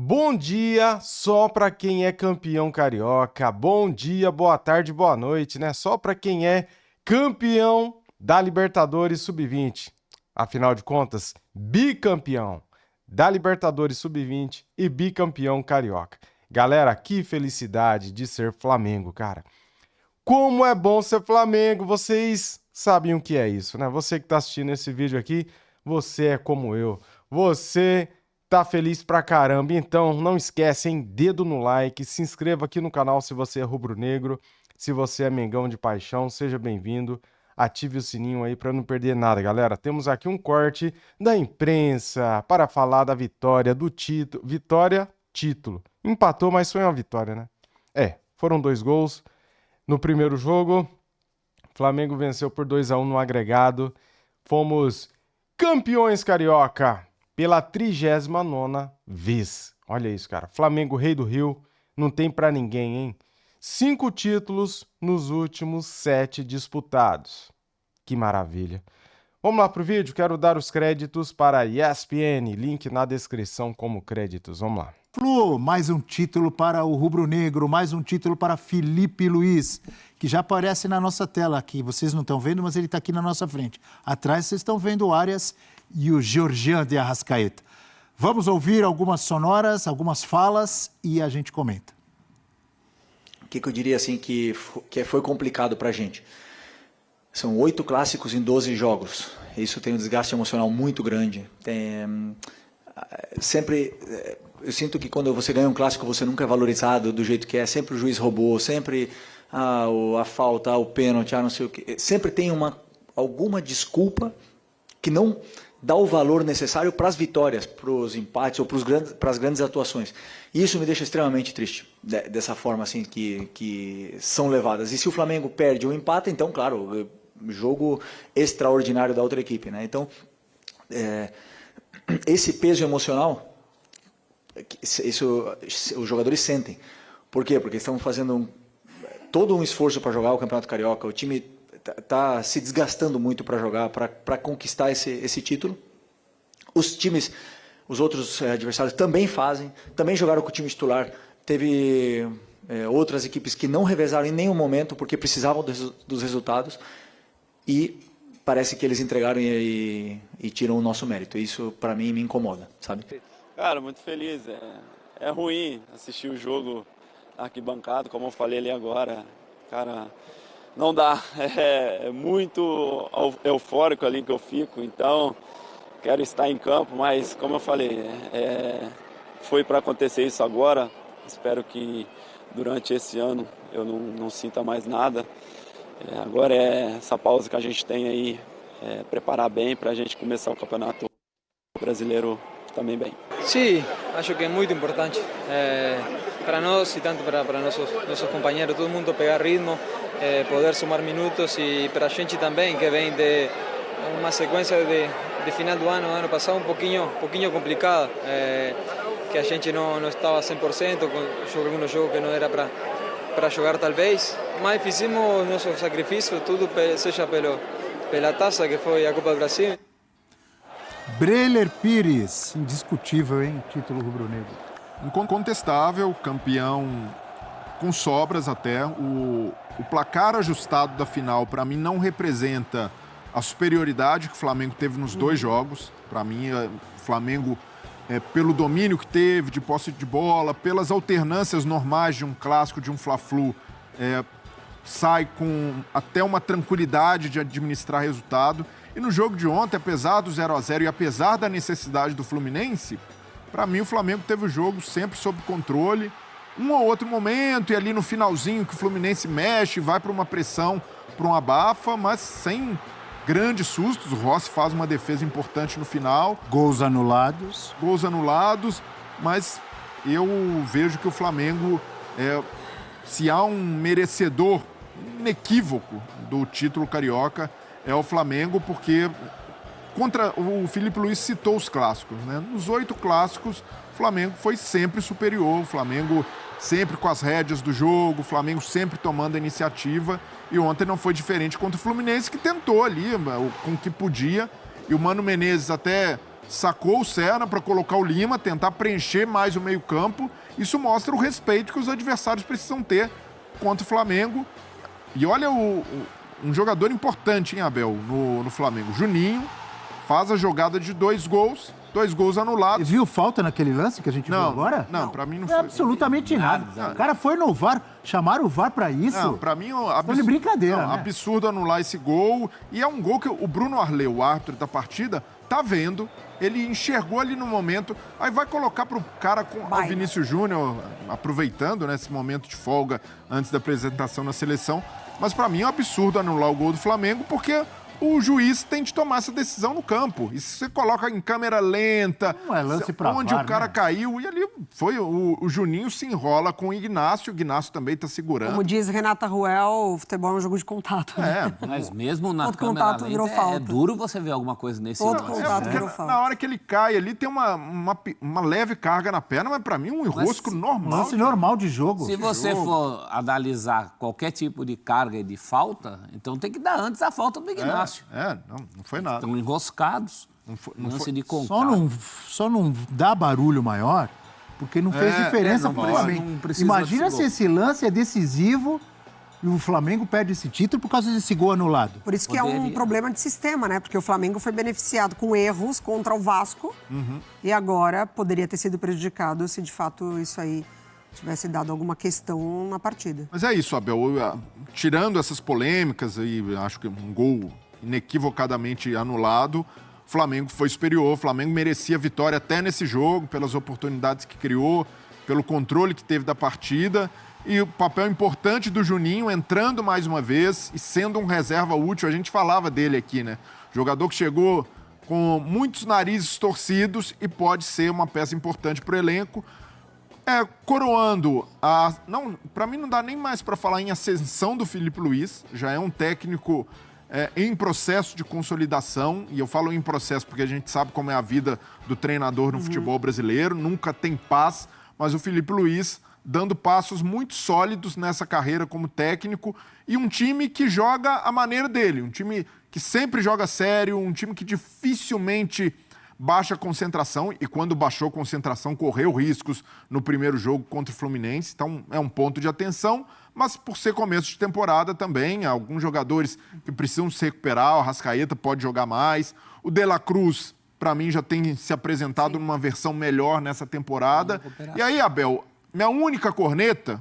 Bom dia só para quem é campeão carioca. Bom dia, boa tarde, boa noite, né? Só para quem é campeão da Libertadores Sub-20. Afinal de contas, bicampeão da Libertadores Sub-20 e bicampeão carioca. Galera, que felicidade de ser Flamengo, cara. Como é bom ser Flamengo, vocês sabem o que é isso, né? Você que tá assistindo esse vídeo aqui, você é como eu. Você tá feliz pra caramba. Então, não esquece, hein? Dedo no like, se inscreva aqui no canal se você é rubro-negro, se você é mengão de paixão, seja bem-vindo. Ative o sininho aí para não perder nada, galera. Temos aqui um corte da imprensa para falar da vitória do título. Vitória, título. Empatou, mas foi uma vitória, né? Foram 2 gols. No primeiro jogo, Flamengo venceu por 2-1 no agregado. Fomos campeões carioca pela 39ª vez. Olha isso, cara. Flamengo, rei do Rio, não tem pra ninguém, hein? 5 títulos nos últimos 7 disputados. Que maravilha. Vamos lá pro vídeo? Quero dar os créditos para a ESPN. Link na descrição como créditos. Vamos lá. Flu, mais um título para o rubro-negro, mais um título para Felipe Luiz, que já aparece na nossa tela aqui. Vocês não estão vendo, mas ele está aqui na nossa frente. Atrás vocês estão vendo o Arias e o Georgian de Arrascaeta. Vamos ouvir algumas sonoras, algumas falas e a gente comenta. O que eu diria assim que foi complicado para a gente? São 8 clássicos em 12 jogos. Isso tem um desgaste emocional muito grande. Eu sinto que quando você ganha um clássico você nunca é valorizado do jeito que é. Sempre o juiz roubou, sempre a falta, o pênalti, não sei o que. Sempre tem alguma desculpa que não dá o valor necessário para as vitórias, para os empates ou para as grandes atuações. E isso me deixa extremamente triste, dessa forma assim que são levadas. E se o Flamengo perde ou empata, então, claro, jogo extraordinário da outra equipe, né? Então, esse peso emocional, isso os jogadores sentem. Por quê? Porque estão fazendo todo um esforço para jogar o Campeonato Carioca. O time está se desgastando muito para jogar, para conquistar esse título. Os outros adversários também também jogaram com o time titular. Teve outras equipes que não revezaram em nenhum momento porque precisavam dos resultados e parece que eles entregaram e tiram o nosso mérito. Isso, para mim, me incomoda, sabe? Cara, muito feliz. É ruim assistir o jogo arquibancado, como eu falei ali agora. Cara, não dá. É muito eufórico ali que eu fico, então quero estar em campo, mas como eu falei, foi para acontecer isso agora. Espero que durante esse ano eu não sinta mais nada. Agora essa pausa que a gente tem aí, preparar bem para a gente começar o Campeonato Brasileiro também bem. Sí, acho que é muito importante para nós e tanto para nossos companheiros, todo mundo pegar ritmo, poder somar minutos e para a gente também que vem de uma sequência de final do ano passado um pouquinho complicada, que a gente não estava 100%, com alguns jogos que não era para jogar talvez, mas fizemos nosso sacrifício, tudo seja pela taça que foi a Copa do Brasil. Breler Pires, indiscutível, hein? Título rubro-negro. Incontestável, campeão com sobras até. O placar ajustado da final, para mim, não representa a superioridade que o Flamengo teve nos 2 jogos. Para mim, o Flamengo, pelo domínio que teve, de posse de bola, pelas alternâncias normais de um clássico, de um Fla-Flu, sai com até uma tranquilidade de administrar resultado. E no jogo de ontem, apesar do 0-0 e apesar da necessidade do Fluminense, para mim o Flamengo teve o jogo sempre sob controle. Um ou outro momento, e ali no finalzinho que o Fluminense mexe, vai para uma pressão, para um abafa, mas sem grandes sustos. O Rossi faz uma defesa importante no final. Gols anulados, mas eu vejo que o Flamengo, se há um merecedor inequívoco do título carioca, é o Flamengo, porque o Felipe Luiz citou os clássicos, né? Nos 8 clássicos, o Flamengo foi sempre superior, o Flamengo sempre com as rédeas do jogo, o Flamengo sempre tomando a iniciativa, e ontem não foi diferente contra o Fluminense, que tentou ali com o que podia, e o Mano Menezes até sacou o Serna para colocar o Lima, tentar preencher mais o meio-campo. Isso mostra o respeito que os adversários precisam ter contra o Flamengo. E olha um jogador importante, hein, Abel, no Flamengo. Juninho faz a jogada de 2 gols anulados. Você viu falta naquele lance que a gente viu agora? Não, pra mim não Foi foi. absolutamente nada. O cara foi no VAR, chamaram o VAR pra isso. Não, pra mim... Foi de brincadeira, né? Absurdo anular esse gol. E é um gol que o Bruno Arleu, o árbitro da partida, tá vendo. Ele enxergou ali no momento. Aí vai colocar pro cara com o Vinícius Júnior, aproveitando, né, esse momento de folga antes da apresentação na seleção. Mas pra mim é um absurdo anular o gol do Flamengo, porque o juiz tem de tomar essa decisão no campo. E se você coloca em câmera lenta, não é lance pra onde VAR, o cara né? caiu, e ali foi o Juninho se enrola com o Ignacio também tá segurando. Como diz Renata Ruel, o futebol é um jogo de contato. Né? Mas mesmo na Todo câmera contato virou lenta, falta. é duro você ver alguma coisa nesse Todo lance. contato virou falta. Na hora que ele cai ali, tem uma leve carga na perna, mas pra mim um enrosco normal. Lance normal de jogo. Se você for analisar qualquer tipo de carga e de falta, então tem que dar antes a falta do Ignacio. Não foi nada. Estão enroscados. Não lance foi. de contato. Só não dá barulho maior porque não fez diferença não pro pode, Flamengo. não precisa Imagina desse se gol. esse lance é decisivo e o Flamengo perde esse título por causa desse gol anulado. Por isso que é um Poderia. problema de sistema, né? Porque o Flamengo foi beneficiado com erros contra o Vasco e agora poderia ter sido prejudicado se de fato isso aí tivesse dado alguma questão na partida. Mas é isso, Abel. Tirando essas polêmicas, aí, acho que um gol inequivocadamente anulado, o Flamengo foi superior, o Flamengo merecia a vitória até nesse jogo, pelas oportunidades que criou, pelo controle que teve da partida e o papel importante do Juninho entrando mais uma vez e sendo um reserva útil. A gente falava dele aqui, né? Jogador que chegou com muitos narizes torcidos e pode ser uma peça importante para o elenco. Coroando a... Não, para mim não dá nem mais para falar em ascensão do Filipe Luís, já é um técnico em processo de consolidação, e eu falo em processo porque a gente sabe como é a vida do treinador no futebol brasileiro, nunca tem paz, mas o Filipe Luís dando passos muito sólidos nessa carreira como técnico e um time que joga a maneira dele, um time que sempre joga sério, um time que dificilmente baixa concentração, e quando baixou concentração correu riscos no primeiro jogo contra o Fluminense, então é um ponto de atenção, mas por ser começo de temporada também, alguns jogadores que precisam se recuperar, o Arrascaeta pode jogar mais, o De La Cruz, para mim, já tem se apresentado numa versão melhor nessa temporada. E aí, Abel, minha única corneta,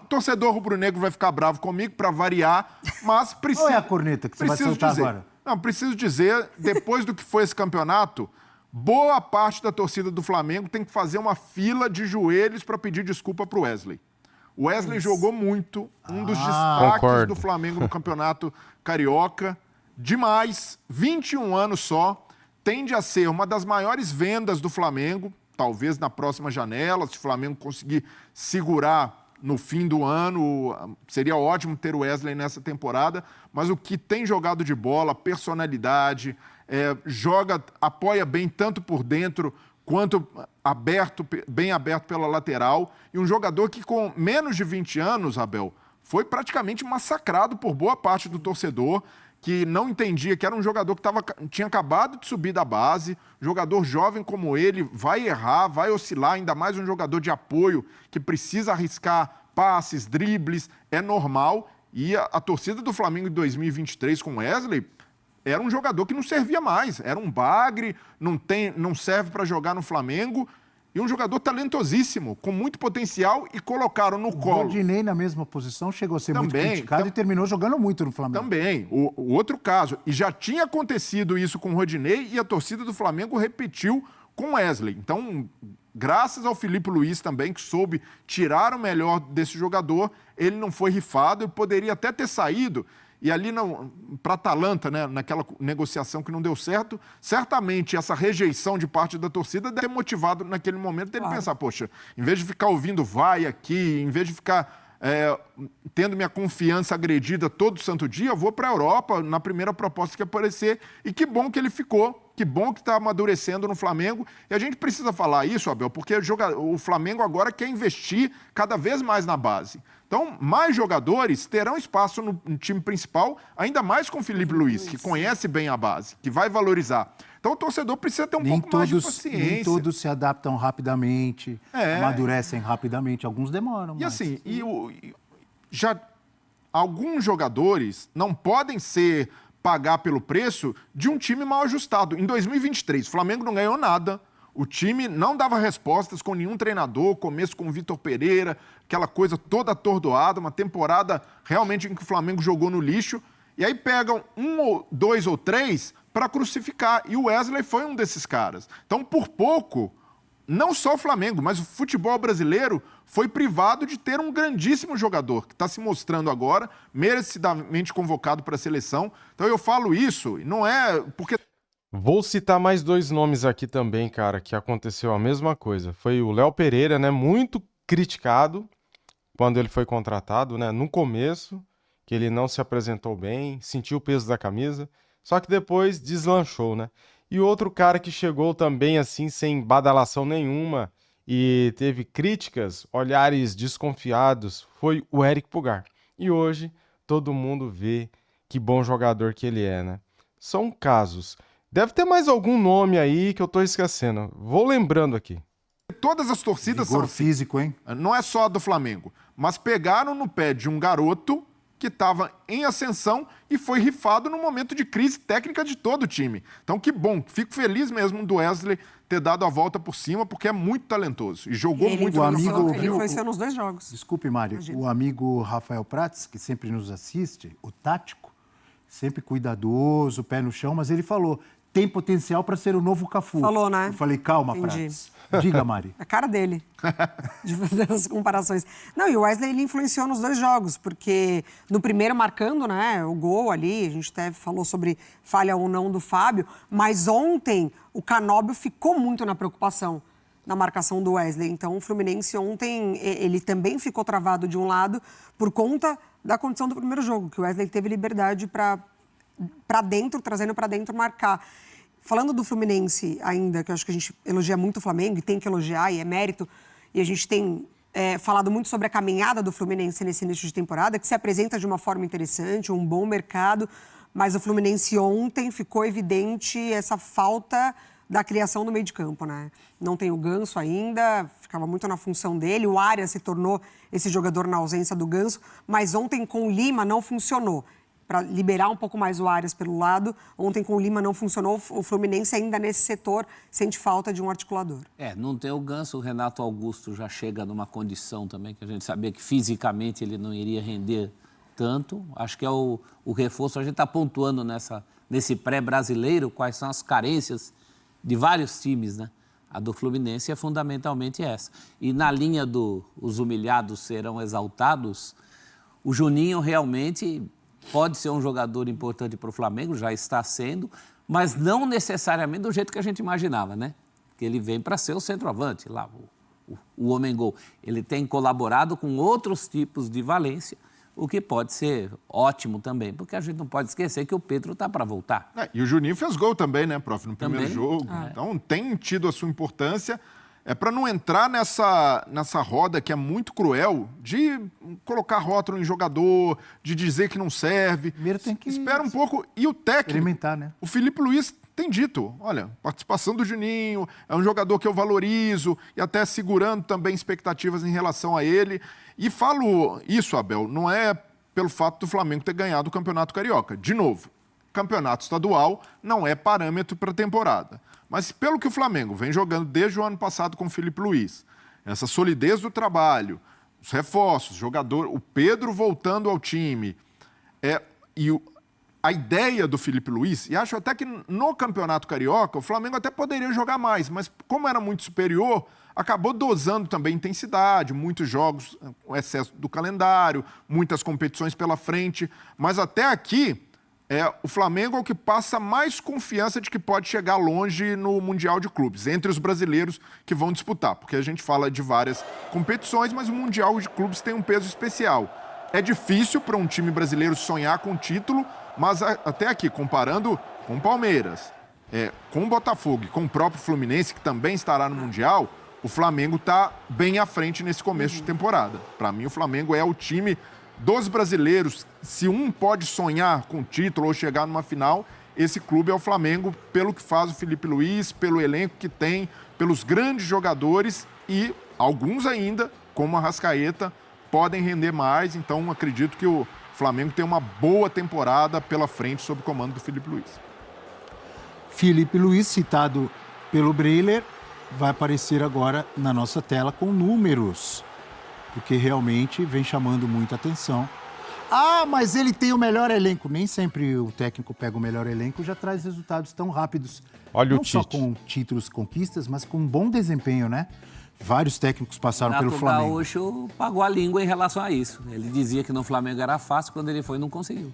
torcedor rubro-negro vai ficar bravo comigo para variar, mas preciso... Qual é a corneta que você vai soltar agora? Não, preciso dizer, depois do que foi esse campeonato, boa parte da torcida do Flamengo tem que fazer uma fila de joelhos para pedir desculpa pro Wesley. O Wesley jogou muito, um dos destaques concordo. do Flamengo no campeonato carioca, demais, 21 anos só, tende a ser uma das maiores vendas do Flamengo, talvez na próxima janela, se o Flamengo conseguir segurar no fim do ano, seria ótimo ter o Wesley nessa temporada, mas o que tem jogado de bola, personalidade, apoia bem tanto por dentro quanto bem aberto pela lateral, e um jogador que com menos de 20 anos, Abel, foi praticamente massacrado por boa parte do torcedor, que não entendia que era um jogador que tinha acabado de subir da base, jogador jovem como ele, vai errar, vai oscilar, ainda mais um jogador de apoio que precisa arriscar passes, dribles, é normal. E a torcida do Flamengo em 2023 com Wesley era um jogador que não servia mais, era um bagre, não serve para jogar no Flamengo, e um jogador talentosíssimo, com muito potencial, e colocaram no colo. O Rodinei, na mesma posição, chegou a ser muito Também, criticado e terminou jogando muito no Flamengo. Também, o outro caso. E já tinha acontecido isso com o Rodinei e a torcida do Flamengo repetiu com o Wesley. Então, graças ao Filipe Luís também, que soube tirar o melhor desse jogador, ele não foi rifado e poderia até ter saído. E ali para a Atalanta, né, naquela negociação que não deu certo, certamente essa rejeição de parte da torcida deve ter motivado naquele momento dele pensar, poxa, em vez de ficar ouvindo vai aqui, em vez de ficar tendo minha confiança agredida todo santo dia, eu vou para a Europa na primeira proposta que aparecer. E que bom que ele ficou, que bom que está amadurecendo no Flamengo. E a gente precisa falar isso, Abel, porque o Flamengo agora quer investir cada vez mais na base. Então, mais jogadores terão espaço no time principal, ainda mais com o Filipe Luís, que conhece bem a base, que vai valorizar. Então o torcedor precisa ter um pouco mais de paciência. Nem todos se adaptam rapidamente, amadurecem rapidamente, alguns demoram. E assim, já alguns jogadores não podem pagar pelo preço de um time mal ajustado. Em 2023, o Flamengo não ganhou nada. O time não dava respostas com nenhum treinador, começo com o Vitor Pereira, aquela coisa toda atordoada, uma temporada realmente em que o Flamengo jogou no lixo. E aí pegam 1 ou 2 ou 3 para crucificar. E o Wesley foi um desses caras. Então, por pouco, não só o Flamengo, mas o futebol brasileiro foi privado de ter um grandíssimo jogador, que está se mostrando agora, merecidamente convocado para a seleção. Então, eu falo isso, e não é porque... Vou citar mais 2 nomes aqui também, cara, que aconteceu a mesma coisa. Foi o Léo Pereira, né? Muito criticado quando ele foi contratado, né? No começo, que ele não se apresentou bem, sentiu o peso da camisa, só que depois deslanchou, né? E outro cara que chegou também assim, sem badalação nenhuma, e teve críticas, olhares desconfiados, foi o Eric Pulgar. E hoje todo mundo vê que bom jogador que ele é, né? São casos. Deve ter mais algum nome aí que eu tô esquecendo. Vou lembrando aqui. Todas as torcidas Vigor são assim. físico, hein? Não é só do Flamengo, mas pegaram no pé de um garoto que estava em ascensão e foi rifado no momento de crise técnica de todo o time. Então, que bom. Fico feliz mesmo do Wesley ter dado a volta por cima, porque é muito talentoso e jogou muito. Ele influenciou nos 2 jogos. Desculpe, Mário. Imagina. O amigo Rafael Prats, que sempre nos assiste, o tático, sempre cuidadoso, pé no chão, mas ele falou, tem potencial para ser o novo Cafu. Falou, né? Eu falei, calma, Entendi. Prats. Diga, Mari. A cara dele, de fazer as comparações. Não, e o Wesley, ele influenciou nos 2 jogos, porque no primeiro marcando, né, o gol ali, a gente até falou sobre falha ou não do Fábio, mas ontem o Canóbio ficou muito na preocupação na marcação do Wesley. Então o Fluminense ontem, ele também ficou travado de um lado por conta da condição do primeiro jogo, que o Wesley teve liberdade para dentro, trazendo para dentro marcar. Falando do Fluminense ainda, que eu acho que a gente elogia muito o Flamengo, e tem que elogiar, e é mérito, e a gente tem falado muito sobre a caminhada do Fluminense nesse início de temporada, que se apresenta de uma forma interessante, um bom mercado, mas o Fluminense ontem ficou evidente essa falta da criação do meio de campo, né? Não tem o Ganso ainda, ficava muito na função dele, o Arias se tornou esse jogador na ausência do Ganso, mas ontem com o Lima não funcionou. Para liberar um pouco mais o Arias pelo lado. Ontem com o Lima não funcionou, o Fluminense ainda nesse setor sente falta de um articulador. Não tem o Ganso, o Renato Augusto já chega numa condição também que a gente sabia que fisicamente ele não iria render tanto. Acho que é o reforço, a gente está pontuando nesse pré-brasileiro quais são as carências de vários times, né? A do Fluminense é fundamentalmente essa. E na linha os humilhados serão exaltados, o Juninho realmente... pode ser um jogador importante para o Flamengo, já está sendo, mas não necessariamente do jeito que a gente imaginava, né? Que ele vem para ser o centroavante, lá, o homem-gol. Ele tem colaborado com outros tipos de valência, o que pode ser ótimo também, porque a gente não pode esquecer que o Pedro está para voltar. E o Juninho fez gol também, né, prof, no primeiro Também? jogo. Então tem tido a sua importância. É para não entrar nessa roda que é muito cruel de colocar rótulo em jogador, de dizer que não serve. Primeiro tem que Espera um pouco. E o técnico, experimentar, né? o Felipe Luiz tem dito, olha, participação do Juninho, é um jogador que eu valorizo e até segurando também expectativas em relação a ele. E falo isso, Abel, não é pelo fato do Flamengo ter ganhado o Campeonato Carioca. De novo, campeonato estadual não é parâmetro para a temporada. Mas pelo que o Flamengo vem jogando desde o ano passado com o Felipe Luiz, essa solidez do trabalho, os reforços, jogador, o Pedro voltando ao time, a ideia do Felipe Luiz, e acho até que no Campeonato Carioca o Flamengo até poderia jogar mais, mas como era muito superior, acabou dosando também intensidade, muitos jogos, o excesso do calendário, muitas competições pela frente, mas até aqui... o Flamengo é o que passa mais confiança de que pode chegar longe no Mundial de Clubes, entre os brasileiros que vão disputar, porque a gente fala de várias competições, mas o Mundial de Clubes tem um peso especial. É difícil para um time brasileiro sonhar com o título, mas até aqui, comparando com o Palmeiras, com o Botafogo e com o próprio Fluminense, que também estará no Mundial, o Flamengo está bem à frente nesse começo de temporada. Para mim, o Flamengo é o time... dos brasileiros, se um pode sonhar com o título ou chegar numa final, esse clube é o Flamengo, pelo que faz o Felipe Luiz, pelo elenco que tem, pelos grandes jogadores e alguns ainda, como a Arrascaeta, podem render mais. Então, acredito que o Flamengo tem uma boa temporada pela frente sob o comando do Felipe Luiz. Felipe Luiz, citado pelo Breiler, vai aparecer agora na nossa tela com números, porque realmente vem chamando muita atenção. Ah, mas ele tem o melhor elenco. Nem sempre o técnico pega o melhor elenco e já traz resultados tão rápidos. Olha Não o só Tite. com títulos, conquistas, mas com um bom desempenho, né? Vários técnicos passaram pelo Renato Flamengo. Gaúcho pagou a língua em relação a isso. Ele dizia que no Flamengo era fácil, quando ele foi não conseguiu.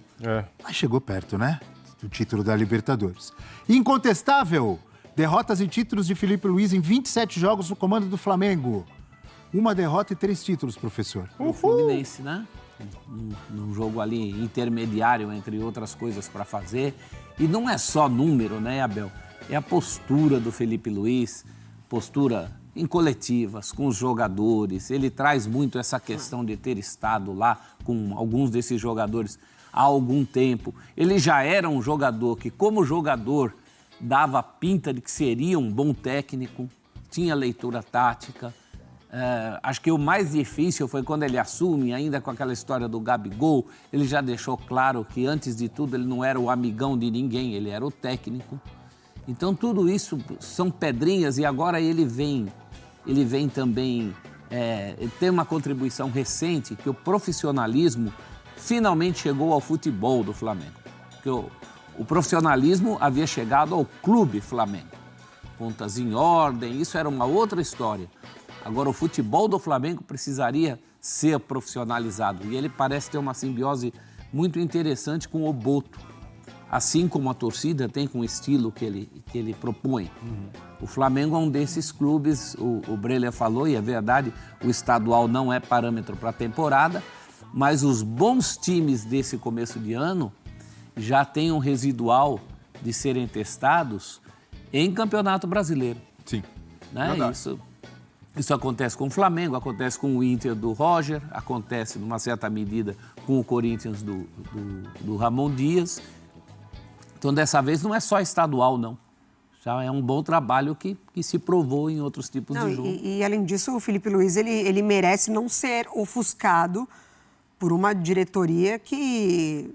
Mas chegou perto, né? Do título da Libertadores. Incontestável, derrotas e títulos de Felipe Luiz em 27 jogos no comando do Flamengo. Uma derrota e 3 títulos, professor. O Fluminense, né? Num jogo ali intermediário, entre outras coisas para fazer. E não é só número, né, Abel? É a postura do Felipe Luiz, postura em coletivas, com os jogadores. Ele traz muito essa questão de ter estado lá com alguns desses jogadores há algum tempo. Ele já era um jogador que, como jogador, dava pinta de que seria um bom técnico, tinha leitura tática. Acho que o mais difícil foi quando ele assume, ainda com aquela história do Gabigol, ele já deixou claro que, antes de tudo, ele não era o amigão de ninguém, ele era o técnico. Então, tudo isso são pedrinhas e agora ele vem também ter uma contribuição recente, que o profissionalismo finalmente chegou ao futebol do Flamengo. Porque o profissionalismo havia chegado ao clube Flamengo. Contas em ordem, isso era uma outra história. Agora, o futebol do Flamengo precisaria ser profissionalizado. E ele parece ter uma simbiose muito interessante com o Boto. Assim como a torcida tem com o estilo que ele propõe. O Flamengo é um desses clubes, o Breiler falou, e é verdade, o estadual não é parâmetro para a temporada, mas os bons times desse começo de ano já têm um residual de serem testados em Campeonato Brasileiro. Sim, Né? verdade. Isso acontece com o Flamengo, acontece com o Inter do Roger, acontece, numa certa medida, com o Corinthians do Ramon Dias. Então, dessa vez, não é só estadual, não. Já é um bom trabalho que se provou em outros tipos de jogo. E, além disso, o Felipe Luiz, ele merece não ser ofuscado por uma diretoria que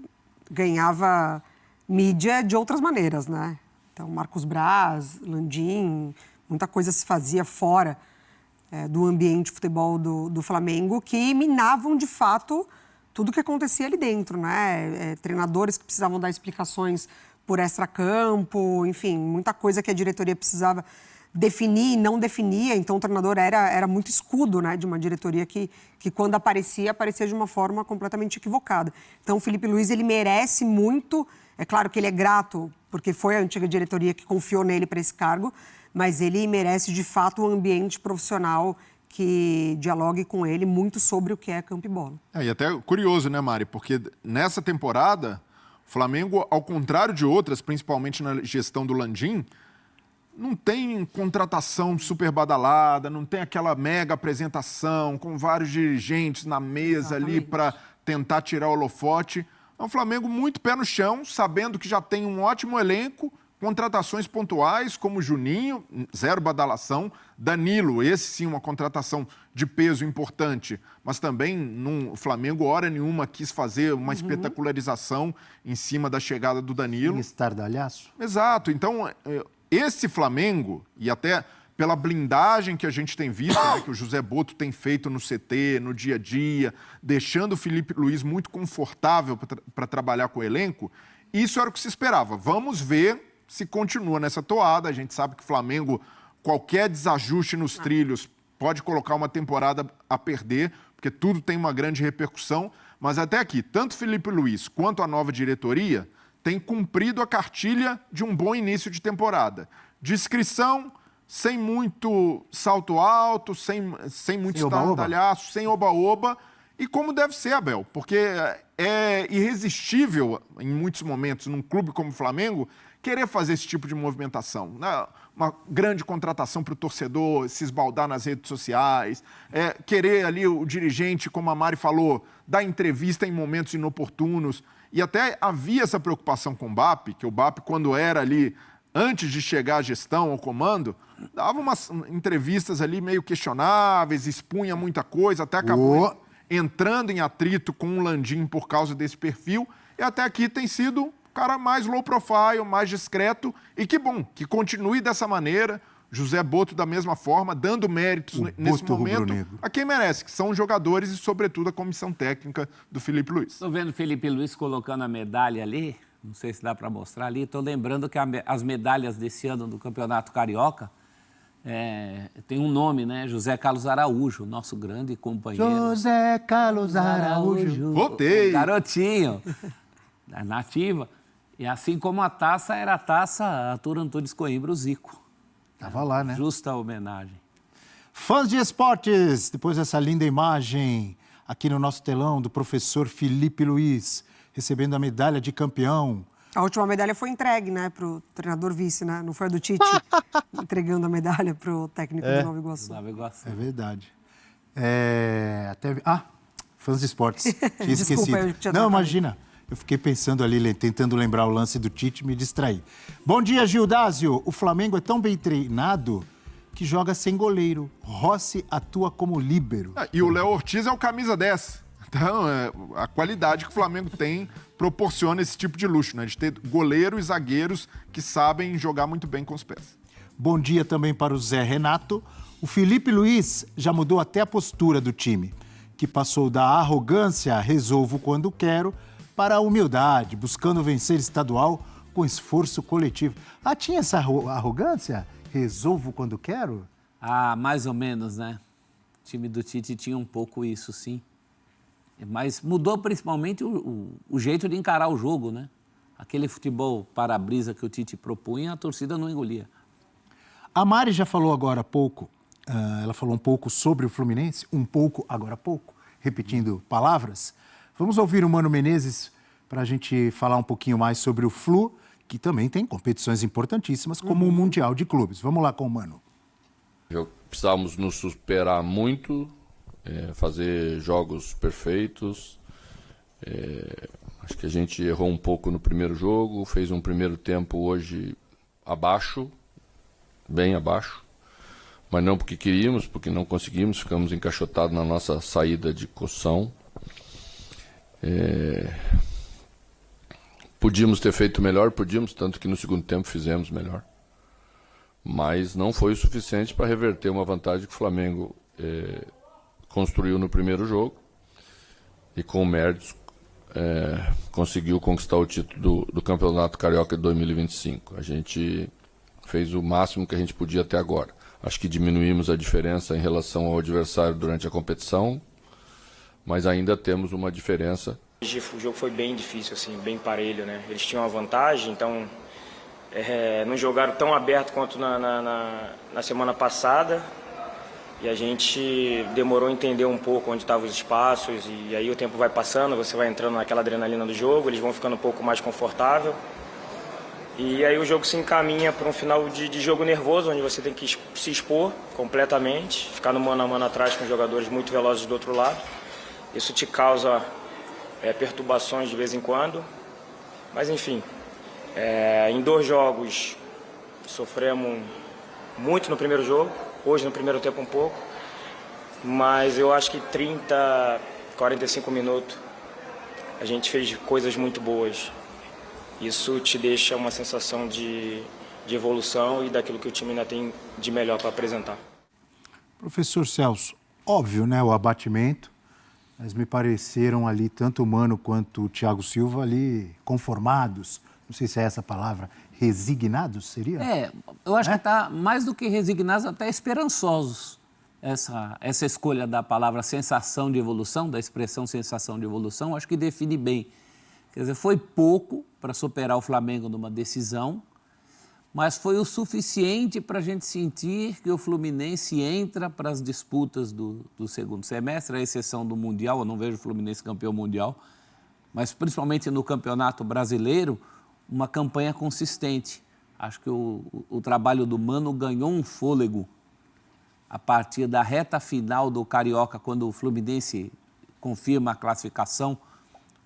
ganhava mídia de outras maneiras, né? Então, Marcos Braz, Landim, muita coisa se fazia fora do ambiente de futebol do Flamengo, que minavam, de fato, tudo que acontecia ali dentro, né? Treinadores que precisavam dar explicações por extracampo, enfim, muita coisa que a diretoria precisava definir e não definia. Então, o treinador era muito escudo, né, de uma diretoria que quando aparecia de uma forma completamente equivocada. Então, o Felipe Luiz, ele merece muito. É claro que ele é grato, porque foi a antiga diretoria que confiou nele para esse cargo, mas ele merece, de fato, um ambiente profissional que dialogue com ele muito sobre o que é campo e bola. E até curioso, né, Mari? Porque nessa temporada, o Flamengo, ao contrário de outras, principalmente na gestão do Landim, não tem contratação super badalada, não tem aquela mega apresentação com vários dirigentes na mesa ali para tentar tirar o holofote. É um Flamengo muito pé no chão, sabendo que já tem um ótimo elenco, contratações pontuais como Juninho, zero badalação, Danilo, esse sim uma contratação de peso importante, mas também o Flamengo hora nenhuma quis fazer uma espetacularização em cima da chegada do Danilo. Estardalhaço. Exato, então esse Flamengo, e até pela blindagem que a gente tem visto, né, que o José Boto tem feito no CT, no dia a dia, deixando o Felipe Luiz muito confortável para trabalhar com o elenco, isso era o que se esperava. Vamos ver se continua nessa toada. A gente sabe que o Flamengo, qualquer desajuste nos trilhos, pode colocar uma temporada a perder, porque tudo tem uma grande repercussão. Mas até aqui, tanto Felipe Luiz quanto a nova diretoria têm cumprido a cartilha de um bom início de temporada. Discrição, sem muito salto alto, sem muito estardalhaço, sem oba-oba. E como deve ser, Abel, porque é irresistível, em muitos momentos, num clube como o Flamengo, querer fazer esse tipo de movimentação, né? Uma grande contratação para o torcedor se esbaldar nas redes sociais, querer ali o dirigente, como a Mari falou, dar entrevista em momentos inoportunos. E até havia essa preocupação com o BAP, que o BAP, quando era ali, antes de chegar à gestão, ao comando, dava umas entrevistas ali meio questionáveis, expunha muita coisa, até acabou entrando em atrito com o Landim por causa desse perfil. E até aqui tem sido um cara mais low profile, mais discreto. E que bom, que continue dessa maneira. José Boto da mesma forma, dando méritos nesse momento a quem merece, que são os jogadores e, sobretudo, a comissão técnica do Felipe Luiz. Estou vendo o Felipe Luiz colocando a medalha ali, não sei se dá para mostrar ali, estou lembrando que as medalhas desse ano do Campeonato Carioca tem um nome, né? José Carlos Araújo, nosso grande companheiro. José Carlos Araújo. Votei! O garotinho, da nativa. E assim como a taça era a taça Arthur Antunes Coimbra, o Zico. Tava lá, né? Justa homenagem. Fãs de esportes, depois dessa linda imagem aqui no nosso telão do professor Felipe Luiz, recebendo a medalha de campeão. A última medalha foi entregue, né, para o treinador vice, né? Não foi a do Tite, entregando a medalha para o técnico do Nova Iguaçu. É verdade. Fãs de esportes. Tinha Desculpa, esquecido. eu tinha Não, trocado. imagina. Eu fiquei pensando ali, tentando lembrar o lance do Tite, me distraí. Bom dia, Gildásio. O Flamengo é tão bem treinado que joga sem goleiro. Rossi atua como líbero. E o Léo Ortiz é o camisa 10. Então, a qualidade que o Flamengo tem proporciona esse tipo de luxo, né? De ter goleiro e zagueiros que sabem jogar muito bem com os pés. Bom dia também para o Zé Renato. O Felipe Luiz já mudou até a postura do time, que passou da arrogância, resolvo quando quero, para a humildade, buscando vencer estadual com esforço coletivo. Tinha essa arrogância? Resolvo quando quero? Mais ou menos, né? O time do Tite tinha um pouco isso, sim. Mas mudou principalmente o jeito de encarar o jogo, né? Aquele futebol para-brisa que o Tite propunha, a torcida não engolia. A Mari já falou agora há pouco, ela falou um pouco sobre o Fluminense, um pouco agora há pouco, repetindo palavras. Vamos ouvir o Mano Menezes para a gente falar um pouquinho mais sobre o Flu, que também tem competições importantíssimas, como o Mundial de Clubes. Vamos lá com o Mano. Precisávamos nos superar muito, fazer jogos perfeitos. Acho que a gente errou um pouco no primeiro jogo, fez um primeiro tempo hoje abaixo, bem abaixo, mas não porque queríamos, porque não conseguimos, ficamos encaixotados na nossa saída de coção. Podíamos ter feito melhor, tanto que no segundo tempo fizemos melhor. Mas não foi o suficiente para reverter uma vantagem que o Flamengo construiu no primeiro jogo e com méritos conseguiu conquistar o título do Campeonato Carioca de 2025. A gente fez o máximo que a gente podia até agora. Acho que diminuímos a diferença em relação ao adversário durante a competição, mas ainda temos uma diferença. O jogo foi bem difícil, assim, bem parelho, né? Eles tinham uma vantagem, então não jogaram tão aberto quanto na semana passada. E a gente demorou a entender um pouco onde estavam os espaços, e aí o tempo vai passando, você vai entrando naquela adrenalina do jogo, eles vão ficando um pouco mais confortável. E aí o jogo se encaminha para um final de jogo nervoso, onde você tem que se expor completamente, ficar no mano a mano atrás com jogadores muito velozes do outro lado. Isso te causa perturbações de vez em quando, mas enfim, em 2 jogos sofremos muito no primeiro jogo, hoje no primeiro tempo um pouco, mas eu acho que 30, 45 minutos a gente fez coisas muito boas. Isso te deixa uma sensação de evolução e daquilo que o time ainda tem de melhor para apresentar. Professor Celso, óbvio, né, o abatimento, mas me pareceram ali tanto o Mano quanto o Thiago Silva ali conformados, não sei se é essa a palavra, resignados seria? Eu acho que está mais do que resignados, até esperançosos. Essa escolha da palavra sensação de evolução, da expressão sensação de evolução, acho que define bem. Quer dizer, foi pouco para superar o Flamengo numa decisão, mas foi o suficiente para a gente sentir que o Fluminense entra para as disputas do segundo semestre, à exceção do Mundial. Eu não vejo o Fluminense campeão mundial, mas principalmente no Campeonato Brasileiro, uma campanha consistente. Acho que o trabalho do Mano ganhou um fôlego a partir da reta final do Carioca, quando o Fluminense confirma a classificação.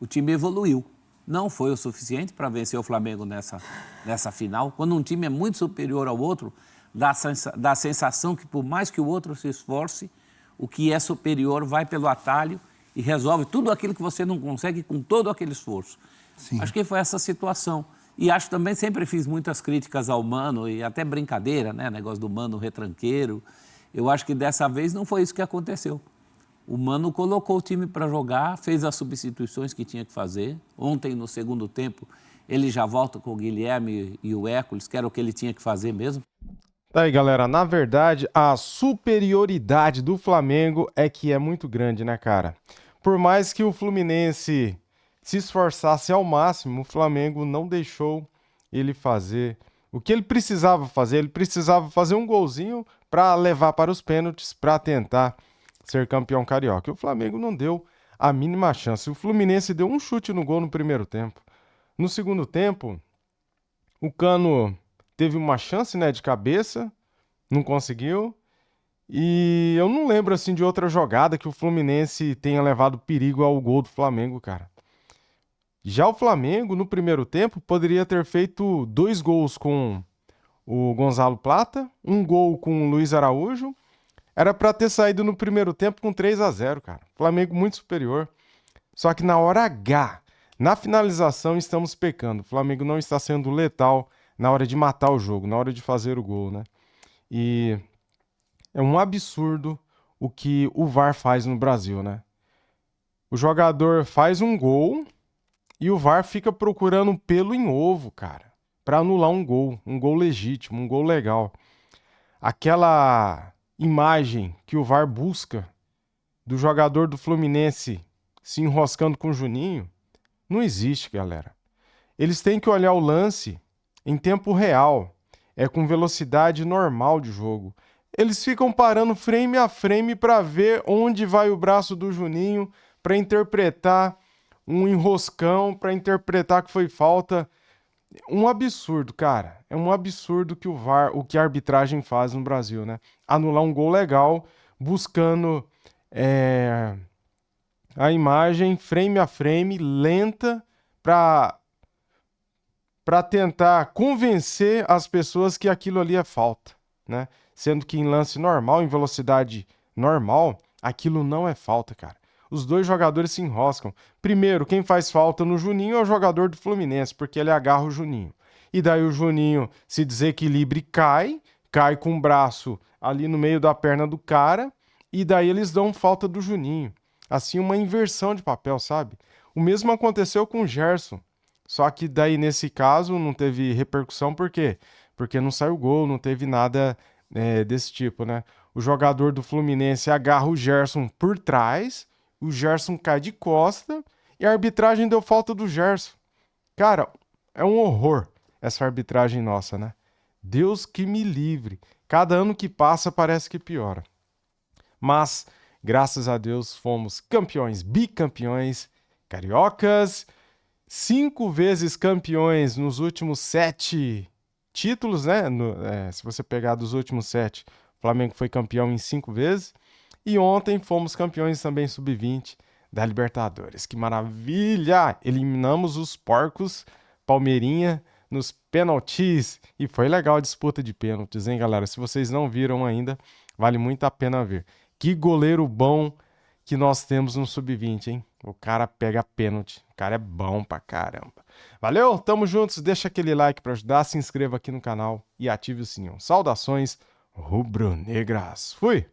O time evoluiu. não foi o suficiente para vencer o Flamengo nessa final. Quando um time é muito superior ao outro, dá a sensação que, por mais que o outro se esforce, o que é superior vai pelo atalho e resolve tudo aquilo que você não consegue com todo aquele esforço. Sim. Acho que foi essa situação. E acho também, sempre fiz muitas críticas ao Mano, e até brincadeira, né? Negócio do Mano retranqueiro. Eu acho que dessa vez não foi isso que aconteceu. O Mano colocou o time para jogar, fez as substituições que tinha que fazer. Ontem, no segundo tempo, ele já volta com o Guilherme e o Hércules, que era o que ele tinha que fazer mesmo. Tá aí, galera. Na verdade, a superioridade do Flamengo é que é muito grande, né, cara? Por mais que o Fluminense se esforçasse ao máximo, o Flamengo não deixou ele fazer o que ele precisava fazer. Ele precisava fazer um golzinho para levar para os pênaltis, para tentar ser campeão carioca. E o Flamengo não deu a mínima chance. O Fluminense deu um chute no gol no primeiro tempo. No segundo tempo, o Cano teve uma chance, né, de cabeça, não conseguiu. E eu não lembro assim de outra jogada que o Fluminense tenha levado perigo ao gol do Flamengo, cara. Já o Flamengo, no primeiro tempo, poderia ter feito 2 gols com o Gonzalo Plata, 1 gol com o Luiz Araújo. Era para ter saído no primeiro tempo com 3-0, cara. Flamengo muito superior. Só que na hora H, na finalização, estamos pecando. O Flamengo não está sendo letal na hora de matar o jogo, na hora de fazer o gol, né? E é um absurdo o que o VAR faz no Brasil, né? O jogador faz um gol e o VAR fica procurando pelo em ovo, cara, para anular um gol legítimo, um gol legal. Aquela imagem que o VAR busca do jogador do Fluminense se enroscando com o Juninho não existe, galera. Eles têm que olhar o lance em tempo real, com velocidade normal de jogo. Eles ficam parando frame a frame para ver onde vai o braço do Juninho, para interpretar um enroscão, para interpretar que foi falta. Um absurdo, cara. É um absurdo que o VAR, o que a arbitragem faz no Brasil, né? Anular um gol legal, buscando a imagem frame a frame, lenta, para tentar convencer as pessoas que aquilo ali é falta, né? Sendo que em lance normal, em velocidade normal, aquilo não é falta, cara. Os dois jogadores se enroscam. Primeiro, quem faz falta no Juninho é o jogador do Fluminense, porque ele agarra o Juninho. E daí o Juninho se desequilibra e cai com o braço ali no meio da perna do cara, e daí eles dão falta do Juninho. Assim, uma inversão de papel, sabe? O mesmo aconteceu com o Gerson. Só que daí, nesse caso, não teve repercussão, por quê? Porque não saiu gol, não teve nada desse tipo, né? O jogador do Fluminense agarra o Gerson por trás, o Gerson cai de costa e a arbitragem deu falta do Gerson. Cara, é um horror essa arbitragem nossa, né? Deus que me livre. Cada ano que passa parece que piora. Mas, graças a Deus, fomos campeões, bicampeões, cariocas, 5 vezes campeões nos últimos 7 títulos, né? Se você pegar dos últimos 7, o Flamengo foi campeão em 5 vezes. E ontem fomos campeões também sub-20 da Libertadores. Que maravilha! Eliminamos os porcos Palmeirinha nos pênaltis. E foi legal a disputa de pênaltis, hein, galera? Se vocês não viram ainda, vale muito a pena ver. Que goleiro bom que nós temos no sub-20, hein? O cara pega pênalti. O cara é bom pra caramba. Valeu, tamo juntos. Deixa aquele like pra ajudar, se inscreva aqui no canal e ative o sininho. Saudações rubro-negras. Fui!